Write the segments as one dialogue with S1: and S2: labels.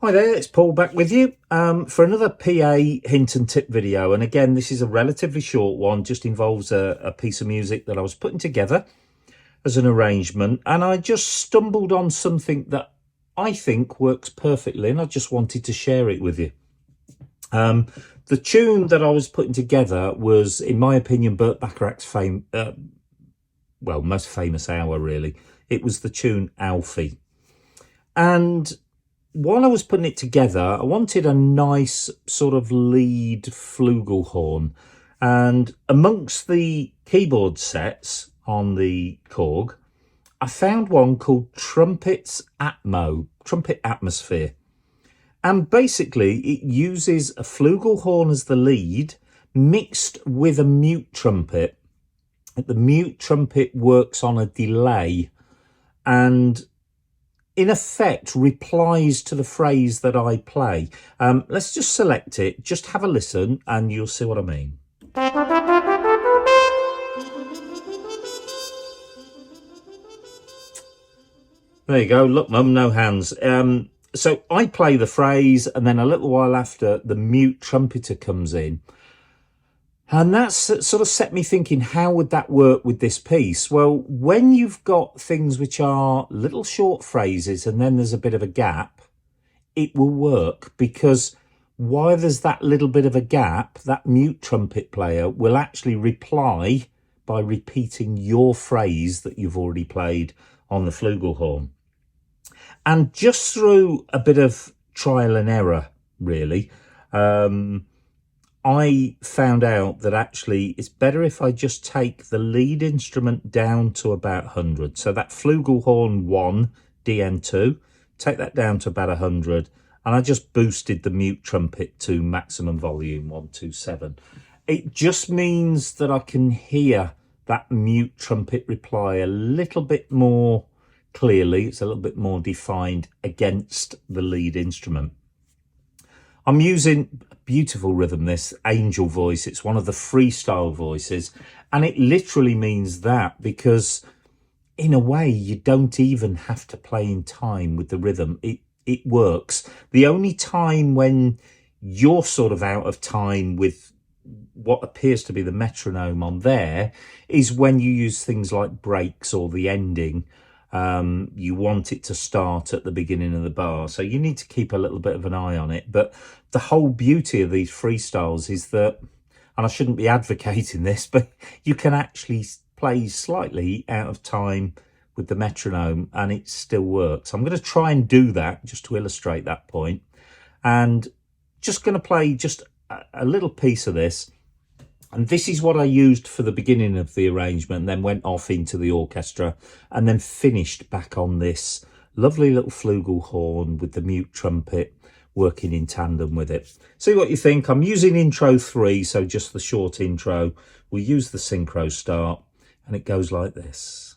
S1: Hi there, it's Paul back with you for another PA hint and tip video. And again, this is a relatively short one, just involves a piece of music that I was putting together as an arrangement. And I just stumbled on something that I think works perfectly, and I just wanted to share it with you. The tune that I was putting together was, in my opinion, Burt Bacharach's most famous hour, really. It was the tune Alfie. And while I was putting it together, I wanted a nice sort of lead flugelhorn. And amongst the keyboard sets on the Korg, I found one called Trumpet Atmosphere. And basically, it uses a flugelhorn as the lead, mixed with a mute trumpet. The mute trumpet works on a delay and in effect replies to the phrase that I play. Let's just select it, just have a listen and you'll see what I mean. There you go, look mum, no hands. So I play the phrase and then a little while after the mute trumpeter comes in. And that's sort of set me thinking, how would that work with this piece? Well, when you've got things which are little short phrases and then there's a bit of a gap, it will work, because while there's that little bit of a gap, that mute trumpet player will actually reply by repeating your phrase that you've already played on the flugelhorn. And just through a bit of trial and error, really, I found out that actually it's better if I just take the lead instrument down to about 100. So that flugelhorn 1, DN2, take that down to about 100. And I just boosted the mute trumpet to maximum volume, 127. It just means that I can hear that mute trumpet reply a little bit more clearly. It's a little bit more defined against the lead instrument. I'm using a beautiful rhythm, this Angel voice. It's one of the freestyle voices, and it literally means that, because in a way you don't even have to play in time with the rhythm. It works. The only time when you're sort of out of time with what appears to be the metronome on there is when you use things like breaks or the ending. You want it to start at the beginning of the bar, so you need to keep a little bit of an eye on it. But the whole beauty of these freestyles is that, and I shouldn't be advocating this, but you can actually play slightly out of time with the metronome and it still works. I'm going to try and do that just to illustrate that point, and just going to play just a little piece of this. And this is what I used for the beginning of the arrangement, then went off into the orchestra and then finished back on this lovely little flugelhorn with the mute trumpet working in tandem with it. See what you think. I'm using intro 3, so just the short intro. We'll use the synchro start and it goes like this.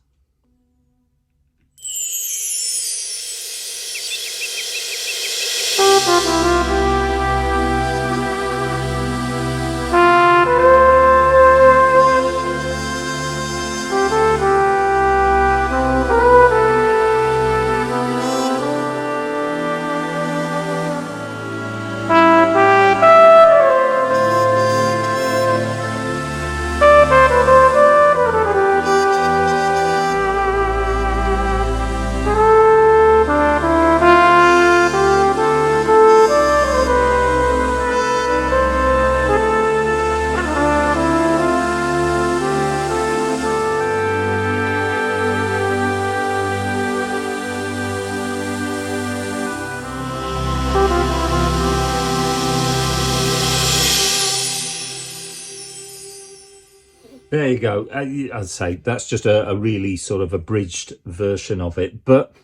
S1: There you go. I'd say that's just a really sort of abridged version of it, but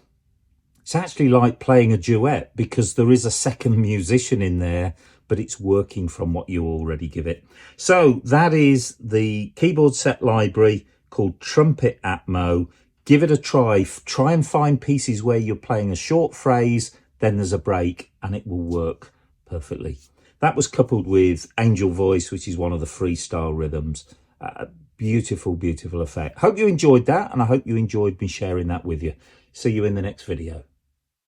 S1: it's actually like playing a duet, because there is a second musician in there, but it's working from what you already give it. So that is the keyboard set library called Trumpet Atmo. Give it a try. Try and find pieces where you're playing a short phrase, then there's a break, and it will work perfectly. That was coupled with Angel Voice, which is one of the freestyle rhythms. Beautiful, beautiful effect. Hope you enjoyed that, and I hope you enjoyed me sharing that with you. See you in the next video.